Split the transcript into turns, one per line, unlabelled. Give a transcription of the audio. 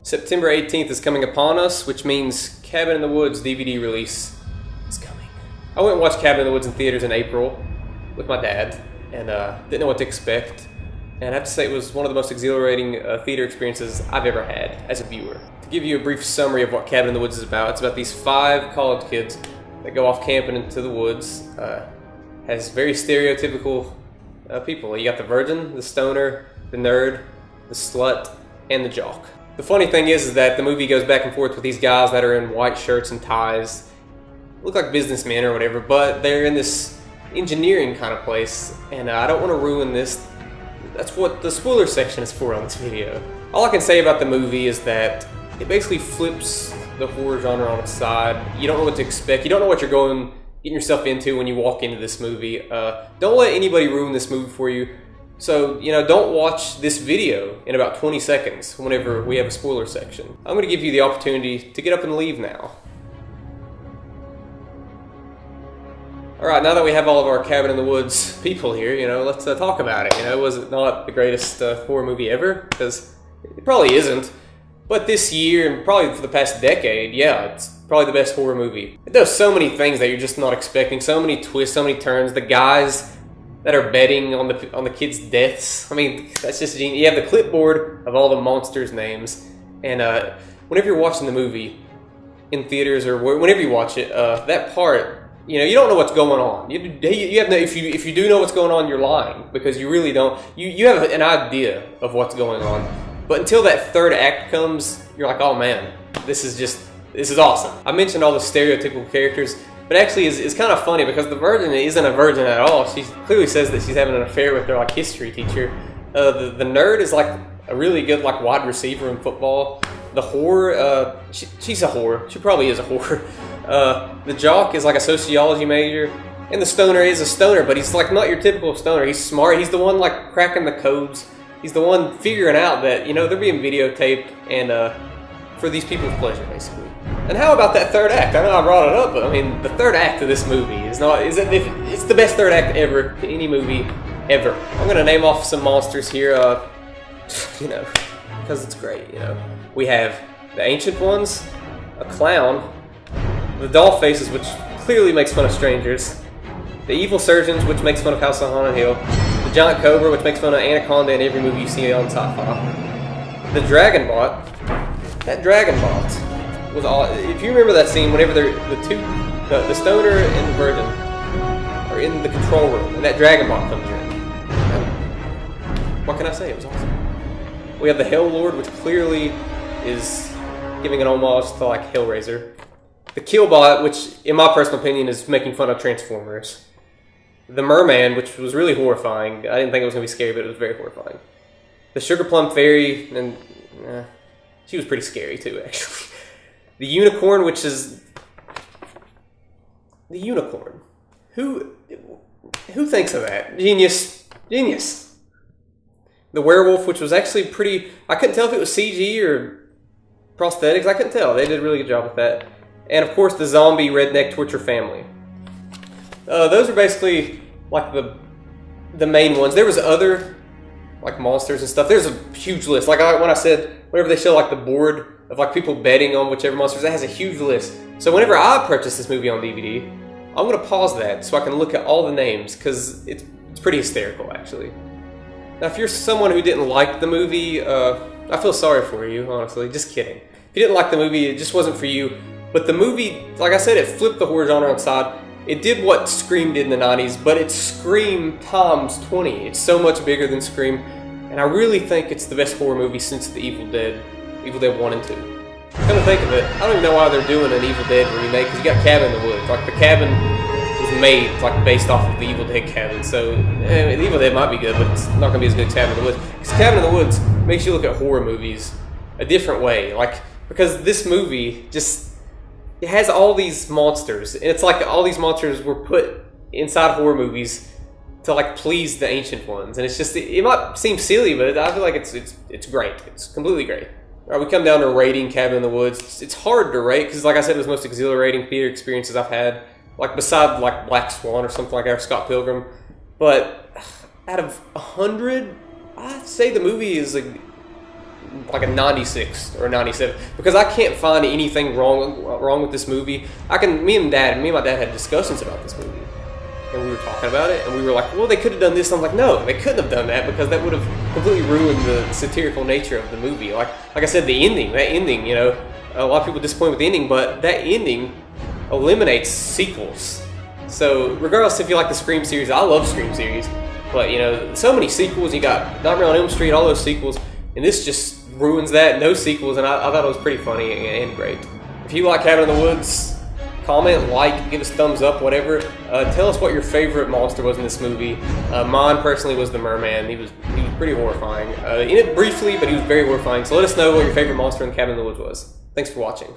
September 18th is coming upon us, which means Cabin in the Woods DVD release is coming. I went and watched Cabin in the Woods in theaters in April with my dad, and didn't know what to expect. And I have to say it was one of the most exhilarating theater experiences I've ever had as a viewer. To give you a brief summary of what Cabin in the Woods is about, it's about these 5 college kids that go off camping into the woods. Has very stereotypical people. You got the virgin, the stoner, the nerd, the slut, and the jock. The funny thing is that the movie goes back and forth with these guys that are in white shirts and ties, look like businessmen or whatever, but they're in this engineering kind of place, and I don't want to ruin this. That's what the spoiler section is for on this video. All I can say about the movie is that it basically flips the horror genre on its side. You don't know what to expect. You don't know what you're getting yourself into when you walk into this movie. Don't let anybody ruin this movie for you. So, don't watch this video in about 20 seconds whenever we have a spoiler section. I'm going to give you the opportunity to get up and leave now. Alright, now that we have all of our Cabin in the Woods people here, let's talk about it. Was it not the greatest horror movie ever? Because it probably isn't. But this year, and probably for the past decade, yeah, it's probably the best horror movie. It does so many things that you're just not expecting, so many twists, so many turns. The guys that are betting on the kids' deaths. I mean, that's just genius. You have the clipboard of all the monsters' names, and whenever you're watching the movie in theaters or whenever you watch it, that part, you don't know what's going on. You have no. If you do know what's going on, you're lying, because you really don't. You have an idea of what's going on, but until that third act comes, you're like, oh man, this is awesome. I mentioned all the stereotypical characters. But actually, it's kind of funny because the virgin isn't a virgin at all. She clearly says that she's having an affair with her history teacher. The nerd is like a really good wide receiver in football. The whore, she's a whore. She probably is a whore. The jock is like a sociology major, and the stoner is a stoner, but he's not your typical stoner. He's smart. He's the one cracking the codes. He's the one figuring out that they're being videotaped and for these people's pleasure, basically. And how about that third act? I know I brought it up, but I mean, the third act of this movie it's the best third act ever to any movie ever. I'm gonna name off some monsters here, because it's great. We have the ancient ones, a clown, the doll faces, which clearly makes fun of strangers, the evil surgeons, which makes fun of House on Haunted Hill, the giant cobra, which makes fun of Anaconda in every movie you see on sci-fi, the dragon bot. That dragon bot was all. If you remember that scene, whenever the stoner and the virgin are in the control room, and that dragon bot comes in. What can I say? It was awesome. We have the Hell Lord, which clearly is giving an homage to Hellraiser. The Killbot, which in my personal opinion is making fun of Transformers. The Merman, which was really horrifying. I didn't think it was going to be scary, but it was very horrifying. The Sugar Plum Fairy, and she was pretty scary too, actually. The unicorn, which is the unicorn. Who thinks of that? Genius. The werewolf, which was actually pretty. I couldn't tell if it was CG or prosthetics. I couldn't tell. They did a really good job with that. And of course, the zombie redneck torture family. Those are basically the main ones. There was other monsters and stuff. There's a huge list. When I said whenever they show the board of people betting on whichever monsters, that has a huge list. So whenever I purchase this movie on DVD, I'm gonna pause that so I can look at all the names, because it's pretty hysterical, actually. Now, if you're someone who didn't like the movie, I feel sorry for you, honestly. Just kidding. If you didn't like the movie, it just wasn't for you. But the movie, like I said, it flipped the horror genre on its side. It did what Scream did in the 90s, but it's Scream times 20. It's so much bigger than Scream, and I really think it's the best horror movie since The Evil Dead 1 and 2. Come to think of it, I don't even know why they're doing an Evil Dead remake, because you got Cabin in the Woods. The Cabin was made based off of the Evil Dead cabin, so the Evil Dead might be good, but it's not going to be as good as Cabin in the Woods. Because Cabin in the Woods makes you look at horror movies a different way. Because this movie it has all these monsters, and it's all these monsters were put inside horror movies to please the ancient ones, and it might seem silly, but I feel like it's great. It's completely great. All right, we come down to rating Cabin in the Woods. It's hard to rate because, like I said, it was the most exhilarating theater experiences I've had. Beside Black Swan or something or Scott Pilgrim. But out of 100, I'd say the movie is like a 96 or a 97, because I can't find anything wrong with this movie. Me and my dad had discussions about this movie, and we were talking about it, and we were like, well, they could have done this. And I'm like, no, they couldn't have done that, because that would have completely ruined the satirical nature of the movie. Like I said, that ending, you know, a lot of people are disappointed with the ending, but that ending eliminates sequels. So regardless if you like the Scream series, I love Scream series, but you know, so many sequels. You got Nightmare on Elm Street, all those sequels, and this just ruins that. No sequels, and I thought it was pretty funny and great. If you like Cabin in the Woods, comment, like, give us a thumbs up, whatever. Tell us what your favorite monster was in this movie. Mine personally was the merman. He was pretty horrifying. In it briefly, but he was very horrifying. So let us know what your favorite monster in Cabin in the Woods was. Thanks for watching.